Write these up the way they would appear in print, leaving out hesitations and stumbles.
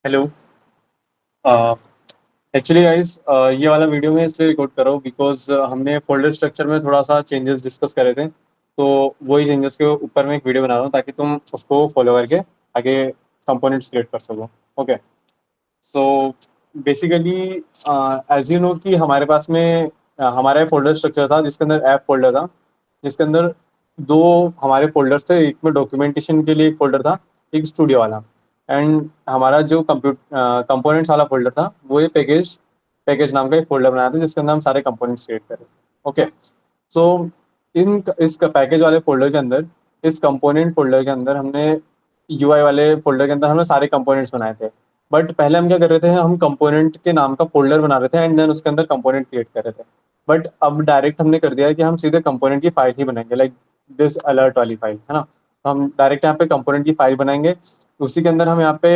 Hello. Actually guys, ये वाला video मैं इसलिए रिकॉर्ड कर रहा हूँ बिकॉज हमने फोल्डर स्ट्रक्चर में थोड़ा सा चेंजेस डिस्कस करे थे। तो वही चेंजेस के ऊपर मैं एक वीडियो बना रहा हूँ ताकि तुम उसको फॉलो करके आगे कंपोनेंट्स क्रिएट कर सको। Okay. So basically as you know कि हमारे पास में हमारा फोल्डर स्ट्रक्चर था जिसके अंदर ऐप फोल्डर था, जिसके अंदर दो हमारे फोल्डर्स थे। एक में डॉक्यूमेंटेशन के लिए एक फोल्डर था, एक स्टूडियो वाला। एंड हमारा जो कंपोनेंट्स वाला फोल्डर था वो ये पैकेज पैकेज नाम का एक फोल्डर बनाया था जिसके अंदर हम सारे कंपोनेंट्स क्रिएट करें। ओके। सो इन इस पैकेज वाले फोल्डर के अंदर, इस कंपोनेंट फोल्डर के अंदर हमने यूआई वाले फोल्डर के अंदर हमने सारे कंपोनेंट्स बनाए थे। बट पहले हम क्या कर रहे थे, हम कंपोनेंट के नाम का फोल्डर बना रहे थे एंड देन उसके अंदर कंपोनेंट क्रिएट कर रहे थे। बट अब डायरेक्ट हमने कर दिया है कि हम सीधे कंपोनेंट की फाइल ही बनाएंगे, लाइक दिस अलर्ट वाली फाइल है ना। तो हम डायरेक्ट यहाँ पे कंपोनेंट की फाइल बनाएंगे। उसी के अंदर हम यहाँ पे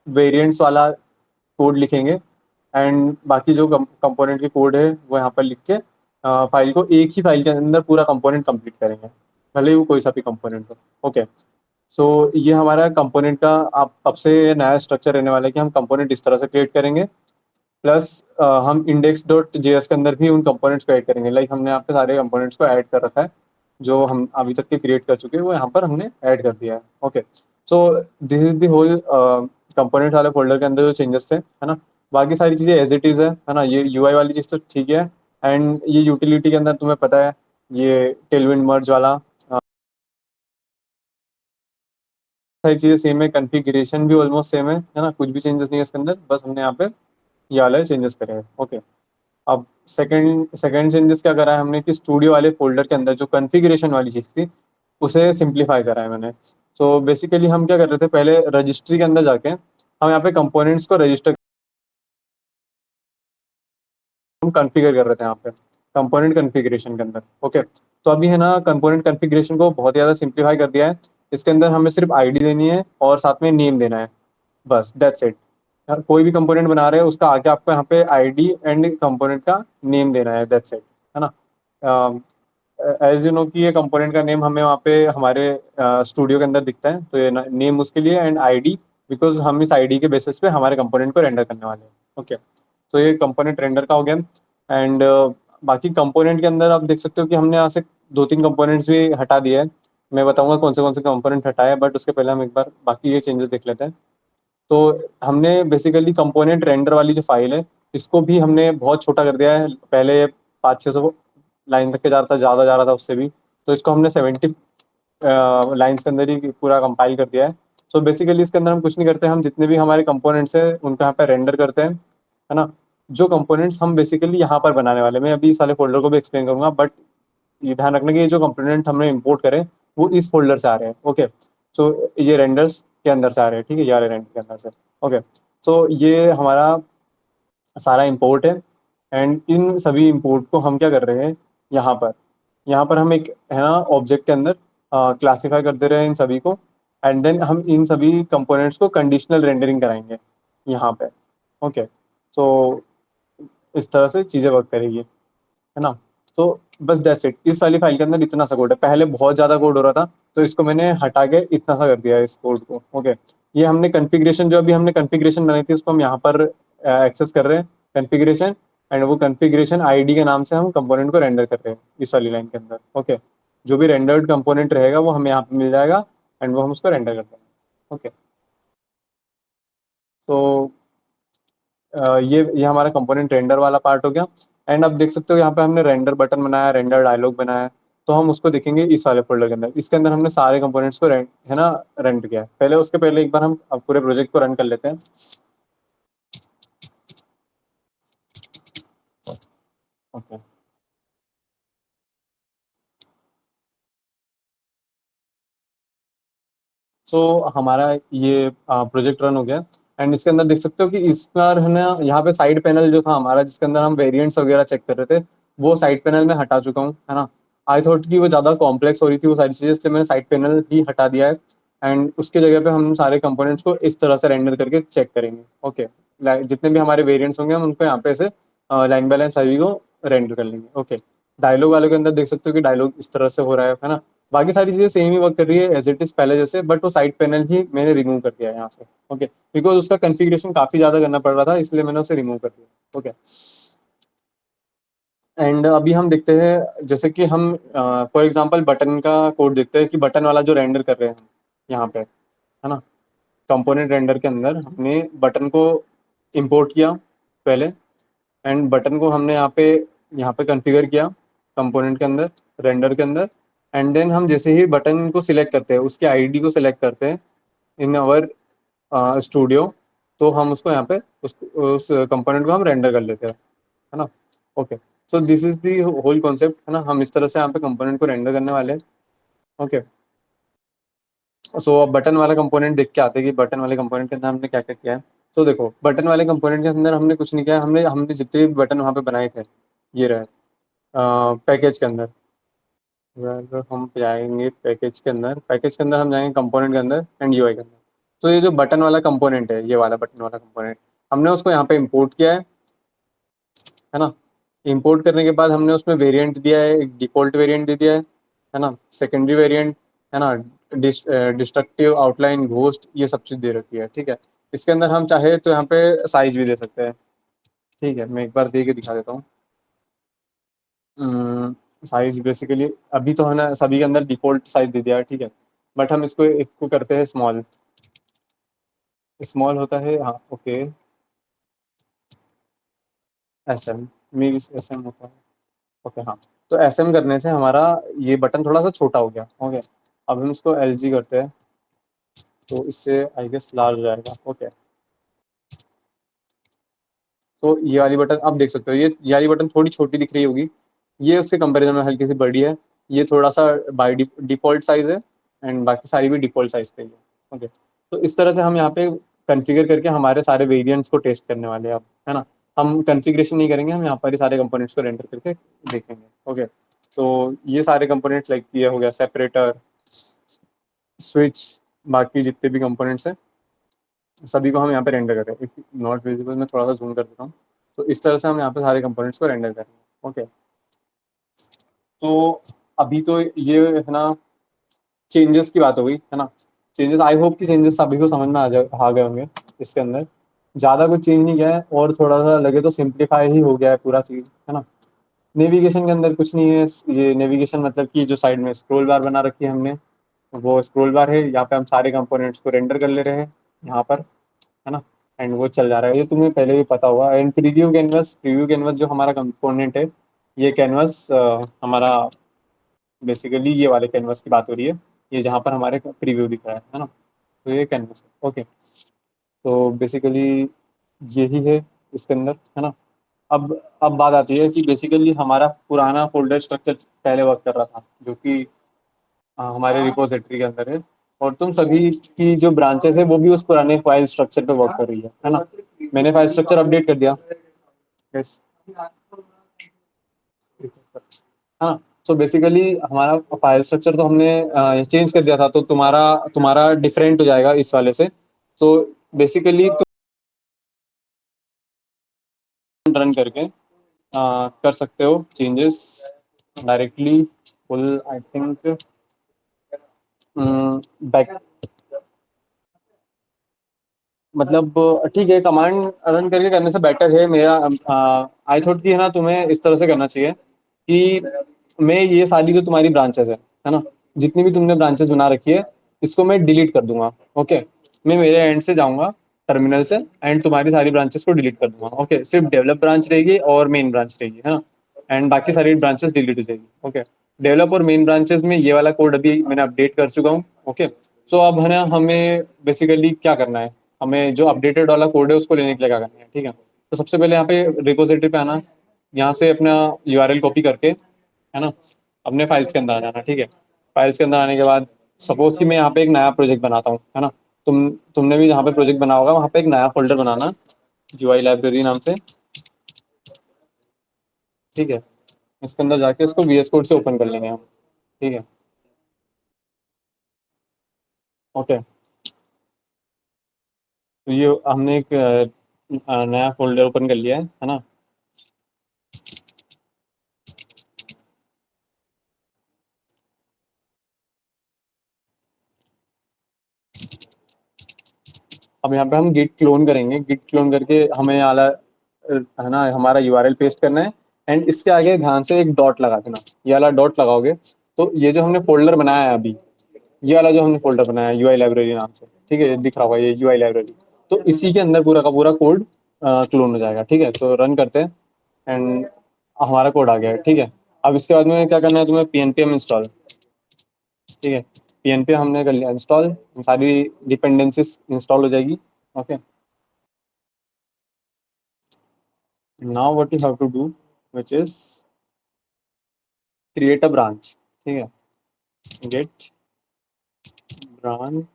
वेरिएंट्स वाला कोड लिखेंगे एंड बाकी जो कंपोनेंट के कोड है वो यहाँ पर लिख के फाइल को एक ही फाइल के अंदर पूरा कंपोनेंट कंप्लीट करेंगे, भले ही वो कोई सा भी कंपोनेंट हो। ओके। सो ये हमारा कंपोनेंट का आप अब से नया स्ट्रक्चर रहने वाला है कि हम कंपोनेंट इस तरह से क्रिएट करेंगे। प्लस हम इंडेक्स डॉट जेएस के अंदर भी उन कंपोनेंट्स को ऐड करेंगे, लाइक हमने यहाँ पे सारे कंपोनेंट्स को ऐड कर रखा है। जो हम अभी तक के क्रिएट कर चुके हैं वो यहाँ पर हमने ऐड कर दिया है। Okay. So this is the whole component वाले फोल्डर के अंदर जो चेंजेस थे, है ना। बाकी सारी चीज़ें एज इट इज़ है ना। ये यूआई वाली चीज़ तो ठीक है। एंड ये यूटिलिटी के अंदर तुम्हें पता है, ये टेलविंड मर्ज वाला सारी चीज़ें सेम है। कॉन्फ़िगरेशन भी ऑलमोस्ट सेम है ना। कुछ भी चेंजेस नहीं है इसके अंदर, बस हमने यहाँ पे ये वाला चेंजेस करे हैं। ओके। अब सेकंड सेकंड चेंजेस क्या करा है हमने कि स्टूडियो वाले फोल्डर के अंदर जो कॉन्फ़िगरेशन वाली चीज़ थी उसे सिंप्लीफाई करा है मैंने। सो बेसिकली हम क्या कर रहे थे, पहले रजिस्ट्री के अंदर जाके हम यहाँ पे कंपोनेंट्स को रजिस्टर हम कॉन्फ़िगर कर रहे थे यहाँ पे कंपोनेंट कॉन्फ़िगरेशन के अंदर। ओके। तो अभी है ना, कंपोनेंट कॉन्फ़िगरेशन को बहुत ज़्यादा सिंप्लीफाई कर दिया है। इसके अंदर हमें सिर्फ आईडी देनी है और साथ में नेम देना है, बस दैट्स इट। कोई भी कंपोनेंट बना रहे हैं उसका आगे आपको यहाँ पे आईडी एंड कंपोनेंट का नेम देना है, दैट्स इट, है ना। एज यू नो कि ये कंपोनेंट का नेम हमें वहाँ पे हमारे स्टूडियो के अंदर दिखता है, तो ये नेम उसके लिए एंड आईडी, बिकॉज हम इस आईडी के बेसिस पे हमारे कंपोनेंट को रेंडर करने वाले हैं। ओके। तो ये कंपोनेंट रेंडर का हो गया। एंड बाकी कंपोनेंट के अंदर आप देख सकते हो कि हमने यहाँ से दो तीन कंपोनेंट्स भी हटा दिए हैं। मैं बताऊंगा कौन से कंपोनेंट हटाए, बट उसके पहले हम एक बार बाकी ये चेंजेस देख लेते हैं। तो हमने बेसिकली कंपोनेंट रेंडर वाली जो फाइल है इसको भी हमने बहुत छोटा कर दिया है। पहले 500-600 लाइन तक के जा रहा था उससे भी। तो इसको हमने 70 लाइन्स के अंदर ही पूरा कंपाइल कर दिया है। सो बेसिकली इसके अंदर हम कुछ नहीं करते, हम जितने भी हमारे कंपोनेंट्स हैं उनको यहाँ पे रेंडर करते हैं, है ना। जो कंपोनेंट्स हम बेसिकली यहाँ पर बनाने वाले हैं, मैं अभी इस वाले फोल्डर को भी एक्सप्लेन करूंगा, बट ये ध्यान रखना कि ये जो कंपोनेंट हमने इंपोर्ट करे वो इस फोल्डर से आ रहे हैं। ओके। सो ये रेंडर्स के अंदर से आ रहे हैं, ठीक है, ये वाले रेंडर के अंदर से। ओके। सो ये हमारा सारा इंपोर्ट है। एंड इन सभी इंपोर्ट को हम क्या कर रहे हैं, यहाँ पर हम एक, है ना, ऑब्जेक्ट के अंदर क्लासीफाई कर दे रहे हैं इन सभी को। एंड देन हम इन सभी कंपोनेंट्स को कंडीशनल रेंडरिंग कराएंगे यहाँ पे। ओके। सो इस तरह से चीज़ें वर्क करेगी, है ना। तो बस दैट्स इट। इस वाली फाइल के अंदर इतना सा कोड है, पहले बहुत ज़्यादा कोड हो रहा था तो इसको मैंने हटा के इतना सा कर दिया है इस कोड को। ओके। ये हमने कॉन्फ़िगरेशन, जो अभी हमने कॉन्फ़िगरेशन बनाई थी उसको हम यहाँ पर एक्सेस कर रहे हैं, कॉन्फ़िगरेशन। एंड वो कॉन्फ़िगरेशन आईडी के नाम से हम कंपोनेंट को रेंडर कर रहे हैं इस वाली लाइन के अंदर। ओके। जो भी रेंडर्ड कंपोनेंट रहेगा वो हमें यहाँ पे मिल जाएगा एंड वो हम उसको रेंडर कर देंगे। ओके। तो ये हमारा कंपोनेंट रेंडर वाला पार्ट हो गया। एंड अब देख सकते हो यहाँ पे हमने रेंडर बटन बनाया, रेंडर डायलॉग बनाया है। तो हम उसको देखेंगे इस वाले फोल्डर के अंदर। इसके अंदर हमने सारे कंपोनेंट्स को है ना रेंडर किया है। पहले उसके पहले एक बार हम अब पूरे प्रोजेक्ट को रन कर लेते हैं। ओके। सो हमारा ये प्रोजेक्ट रन हो गया। एंड इसके अंदर देख सकते हो कि इस बार है ना, यहाँ पे साइड पैनल जो था हमारा जिसके अंदर हम वेरिएंट्स वगैरह चेक कर रहे थे, वो साइड पैनल में हटा चुका हूँ, है ना। आई थॉट कि वो ज़्यादा कॉम्प्लेक्स हो रही थी वो सारी चीज़ें, इसलिए मैंने साइड पैनल ही हटा दिया है। एंड उसके जगह पे हम सारे कंपोनेंट्स को इस तरह से रेंडर करके चेक करेंगे। ओके। जितने भी हमारे वेरिएंट्स होंगे हम उनको यहाँ पे से लाइन बाय लाइन सभी को रेंडर कर लेंगे। ओके। डायलॉग वाले के अंदर देख सकते हो कि डायलॉग इस तरह से हो रहा है ना। बाकी सारी चीजें सेम ही वर्क कर रही है एज इट इज पहले जैसे, बट वो साइड पैनल ही मैंने रिमूव कर दिया है यहाँ से। ओके, बिकॉज उसका कॉन्फ़िगरेशन काफी ज्यादा करना पड़ रहा था, इसलिए मैंने उसे रिमूव कर दिया। ओके, एंड अभी हम देखते हैं जैसे कि हम फॉर एग्जांपल बटन का कोड देखते हैं कि बटन वाला जो रेंडर कर रहे हैं हम यहाँ पे, है ना, कंपोनेंट रेंडर के अंदर हमने बटन को इंपोर्ट किया पहले, एंड बटन को हमने यहाँ पे कॉन्फ़िगर किया कंपोनेंट के अंदर, रेंडर के अंदर। एंड देन हम जैसे ही बटन को सिलेक्ट करते हैं, उसके आईडी को सिलेक्ट करते हैं इन आवर स्टूडियो, तो हम उसको यहाँ पे उस कंपोनेंट को हम रेंडर कर लेते हैं, है ना। Okay, so this is the whole concept, है ना। हम इस तरह से यहाँ पे कंपोनेंट को रेंडर करने वाले हैं। ओके, सो अब बटन वाला कंपोनेंट देख के आते हैं कि बटन वाले कंपोनेंट के अंदर हमने क्या क्या किया है। तो देखो, बटन वाले कंपोनेंट के अंदर हमने कुछ नहीं किया, हमने हमने जितने भी बटन वहाँ पे बनाए थे, ये रहे पैकेज के अंदर। अगर हम जाएंगे पैकेज के अंदर हम जाएंगे कंपोनेंट के अंदर एंड यूआई के अंदर। तो ये जो बटन वाला कंपोनेंट है, ये वाला बटन वाला कंपोनेंट, हमने उसको यहाँ पे इंपोर्ट किया है ना। इंपोर्ट करने के बाद हमने उसमें वेरिएंट दिया है, एक डिफॉल्ट वेरिएंट दे दिया है ना, सेकेंडरी वेरिएंट, है ना, डिस्ट्रक्टिव, आउटलाइन, घोस्ट, ये सब चीज़ दे रखी है। ठीक है, इसके अंदर हम चाहे तो यहाँ पे साइज भी दे सकते हैं। ठीक है, मैं एक बार दे के दिखा देता हूँ। साइज बेसिकली अभी तो है ना सभी के अंदर डिफॉल्ट साइज दे दिया है, ठीक है, बट हम इसको एक को करते हैं स्मॉल। स्मॉल होता है, हाँ, ओके, एस एम, मेरी एस एम होता है। ओके, हाँ, तो एस एम करने से हमारा ये बटन थोड़ा सा छोटा हो गया। ओके, अब हम इसको एल जी करते हैं, तो इससे आई गेस लार्ज हो जाएगा। ओके, तो ये वाली बटन आप देख सकते हो, ये वाली बटन थोड़ी छोटी दिख रही होगी, ये उसके कंपैरिजन में हल्की सी बड़ी है। ये थोड़ा सा बाई डिफॉल्ट साइज है, एंड बाकी सारी भी डिफॉल्ट साइज पे ही है। ओके, तो इस तरह से हम यहाँ पे कॉन्फ़िगर करके हमारे सारे वेरिएंट्स को टेस्ट करने वाले हैं अब, है ना। हम कॉन्फ़िगरेशन नहीं करेंगे, हम यहाँ पर ही सारे कंपोनेंट्स को रेंडर करके देखेंगे। ओके, तो ये सारे कंपोनेंट्स लाइक ये हो गया सेपरेटर, स्विच, बाकी जितने भी कंपोनेंट्स हैं सभी को हम यहाँ पे रेंडर कर रहे हैं। इफ नॉट विजिबल, मैं थोड़ा सा जूम कर देता हूँ। तो इस तरह से हम यहाँ पे सारे कंपोनेंट्स को रेंडर कर रहे हैं। ओके, तो अभी तो ये है ना, चेंजेस की बात हो गई, है ना। चेंजेस, आई होप कि चेंजेस सभी को समझ में आ गए होंगे। इसके अंदर ज़्यादा कुछ चेंज नहीं किया है, और थोड़ा सा लगे तो सिंप्लीफाई ही हो गया है पूरा चीज़, है ना। नेविगेशन के अंदर कुछ नहीं है। ये नेविगेशन मतलब कि जो साइड में स्क्रॉल बार बना रखी है हमने, वो स्क्रॉल बार है, यहाँ पे हम सारे कंपोनेंट्स को रेंडर कर ले रहे हैं यहाँ पर, है ना। एंड वो चल जा रहा है, ये तुम्हें पहले भी पता होगा। एंड प्रीव्यू कैनवस जो हमारा कंपोनेंट है, ये कैनवस हमारा बेसिकली ये वाले कैनवस की बात हो रही है, ये जहाँ पर हमारे प्रीव्यू दिख रहा है ना। तो ये कैनवस है। ओके, तो बेसिकली यही है इसके अंदर, है ना। अब बात आती है कि बेसिकली हमारा पुराना फोल्डर स्ट्रक्चर पहले वर्क कर रहा था, जो कि हमारे रिपोजिटरी के अंदर है, और तुम सभी की जो ब्रांचेस है वो भी उस पुराने फाइल स्ट्रक्चर पे वर्क कर रही है ना। मैंने फाइल स्ट्रक्चर अपडेट कर दिया। यस, हाँ, सो बेसिकली हमारा फाइल स्ट्रक्चर तो हमने चेंज कर दिया था, तो तुम्हारा तुम्हारा डिफरेंट हो जाएगा इस वाले से। तो बेसिकली तुम रन करके कर सकते हो changes directly, full I think back, मतलब ठीक है, कमांड रन करके करने से बेटर है मेरा। आई थॉट कि है ना, तुम्हें इस तरह से करना चाहिए कि मैं ये सारी जो तुम्हारी ब्रांचेस है ना, जितनी भी तुमने ब्रांचेस बना रखी है, इसको मैं डिलीट कर दूंगा। ओके, मैं मेरे एंड से जाऊंगा टर्मिनल से, एंड तुम्हारी सारी ब्रांचेस को डिलीट कर दूंगा। ओके, सिर्फ डेवलप ब्रांच रहेगी और मेन ब्रांच रहेगी, है ना, एंड बाकी सारी ब्रांचेस डिलीट हो जाएगी। ओके, डेवलप और मेन ब्रांचेस में ये वाला कोड अभी मैंने अपडेट कर चुका हूँ। ओके, सो अब है ना, हमें बेसिकली क्या करना है, हमें जो अपडेटेड वाला कोड है उसको लेने के लिए क्या करना है। ठीक है, तो सबसे पहले यहाँ पे रिपोजिटरी पे आना, यहाँ से अपना यूआरएल कॉपी करके, है ना, अपने फाइल्स के अंदर आ जाना। ठीक है, फाइल्स के अंदर आने के बाद सपोज कि मैं यहाँ पे एक नया प्रोजेक्ट बनाता हूँ, है ना। तुमने भी जहाँ पे प्रोजेक्ट बना होगा वहाँ पे एक नया फोल्डर बनाना, जीयूआई लाइब्रेरी नाम से। ठीक है, इसके अंदर जाके इसको वीएस कोड से ओपन कर लेंगे हम। ठीक है, ओके, तो ये हमने एक नया फोल्डर ओपन कर लिया है ना। अब यहाँ पे हम गिट क्लोन करेंगे, गिट क्लोन करके हमें यहाँ वाला है ना हमारा यूआरएल पेस्ट करना है, एंड इसके आगे ध्यान से एक डॉट लगा देना, ये वाला डॉट लगाओगे तो ये जो हमने फोल्डर बनाया है अभी, ये वाला जो हमने फोल्डर बनाया है यूआई लाइब्रेरी नाम से, ठीक है, ये दिख रहा होगा ये यूआई लाइब्रेरी, तो इसी के अंदर पूरा का पूरा कोड क्लोन हो जाएगा। ठीक है, तो रन करते हैं एंड हमारा कोड आ गया है। ठीक है, अब इसके बाद में क्या करना है तुम्हें, pnpm इंस्टॉल। ठीक है, pnpm हमने कर लिया इंस्टॉल, सारी डिपेंडेंसीज इंस्टॉल हो जाएगी। Okay, now what you have to do which is create a branch. ठीक है, गेट ब्रांच,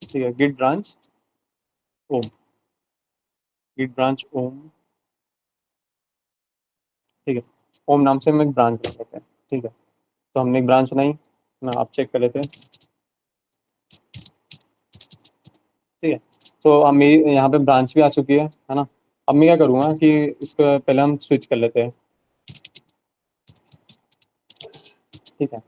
ठीक है, git branch Om, git branch Om. ठीक है, ओम नाम से हम एक ब्रांच बना लेते हैं। ठीक है, तो हमने एक ब्रांच बनाई ना, आप चेक कर लेते हैं। ठीक है, तो अब मेरी यहाँ पे ब्रांच भी आ चुकी है ना। अब मैं क्या करूँगा कि इसको पहले हम स्विच कर लेते हैं। ठीक है,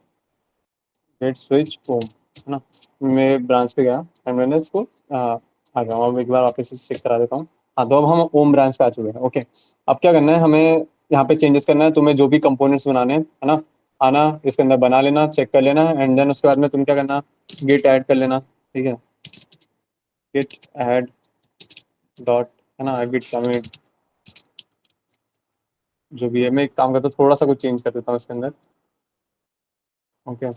गेट स्विच ओम, है ना, मैं ब्रांच पे गया एंड मैंने इसको आ गया, अब एक बार वापस से चेक करा देता हूँ। हाँ, तो अब हम ओम ब्रांच पे आ चुके हैं। ओके, अब क्या करना है, हमें यहाँ पे चेंजेस करना है, तुम्हें जो भी कंपोनेंट्स बनाने हैं, है ना, आना इसके अंदर बना लेना, चेक कर लेना, एंड देन उसके बाद में तुम क्या करना, गेट ऐड कर लेना। ठीक है, गेट ऐड डॉट, है ना, गिट कमिट, जो भी है, मैं एक काम करता हूँ थोड़ा सा कुछ चेंज कर देता हूँ इसके अंदर। ओके,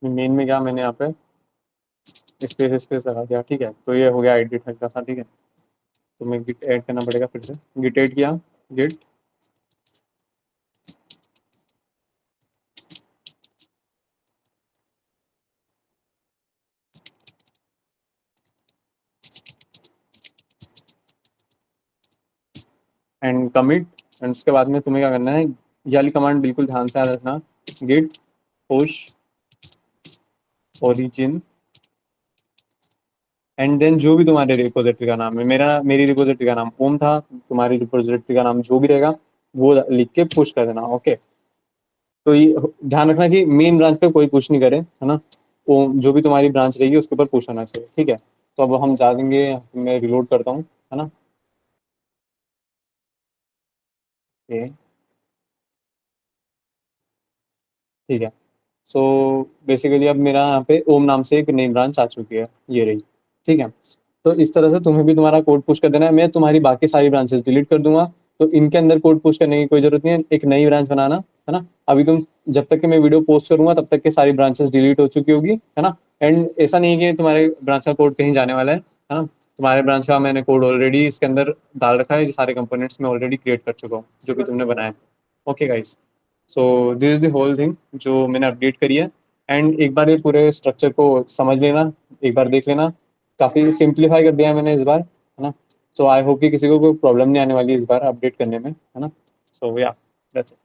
मेन में क्या मैंने यहाँ पे स्पेस स्पेस लगा दिया। ठीक है, तो ये हो गया एडिट हल्का सा। ठीक है, तो मैं गिट ऐड करना पड़ेगा फिर से, गिट ऐड किया, गिट एंड कमिट, एंड उसके बाद में तुम्हें क्या करना है, ये वाली कमांड बिल्कुल ध्यान से याद रखना, git push origin, and then जो भी तुम्हारे रिपोजिटरी का नाम है, मेरी रिपोजिटरी का नाम ओम था, तुम्हारी रिपोजिटरी का नाम जो भी रहेगा वो लिख के पुश कर देना। ओके, तो ये ध्यान रखना कि मेन ब्रांच पे कोई पुश नहीं करे, है ना, वो जो भी तुम्हारी ब्रांच रहेगी उसके ऊपर पुश होना चाहिए। ठीक है, तो अब हम जा देंगे, मैं रिलोड करता हूँ, है ना। ये ठीक है, सो बेसिकली अब मेरा यहाँ पे ओम नाम से एक नई ब्रांच आ चुकी है, ये रही। ठीक है, तो इस तरह से तुम्हें भी तुम्हारा कोड पुश कर देना है, मैं तुम्हारी बाकी सारी ब्रांचेस डिलीट कर दूंगा, तो इनके अंदर कोड पुश करने की कोई जरूरत नहीं है, एक नई ब्रांच बनाना, है ना। अभी तुम जब तक कि मैं वीडियो पोस्ट करूंगा तब तक के सारी ब्रांचेस डिलीट हो चुकी होगी, है ना। एंड ऐसा नहीं है कि तुम्हारे ब्रांच का कोड कहीं जाने वाला है ना, तुम्हारे ब्रांच का मैंने कोड ऑलरेडी इसके अंदर डाल रखा है, ये सारे कंपोनेंट्स मैं ऑलरेडी क्रिएट कर चुका हूँ जो कि तुमने बनाया। Okay guys, so this is the whole thing जो मैंने अपडेट करी है, एंड एक बार ये पूरे स्ट्रक्चर को समझ लेना, एक बार देख लेना, काफ़ी सिंप्लीफाई कर दिया है मैंने इस बार, है ना। सो आई होप कि किसी को कोई प्रॉब्लम नहीं आने वाली इस बार अपडेट करने में, है ना। सो या दैट्स इट।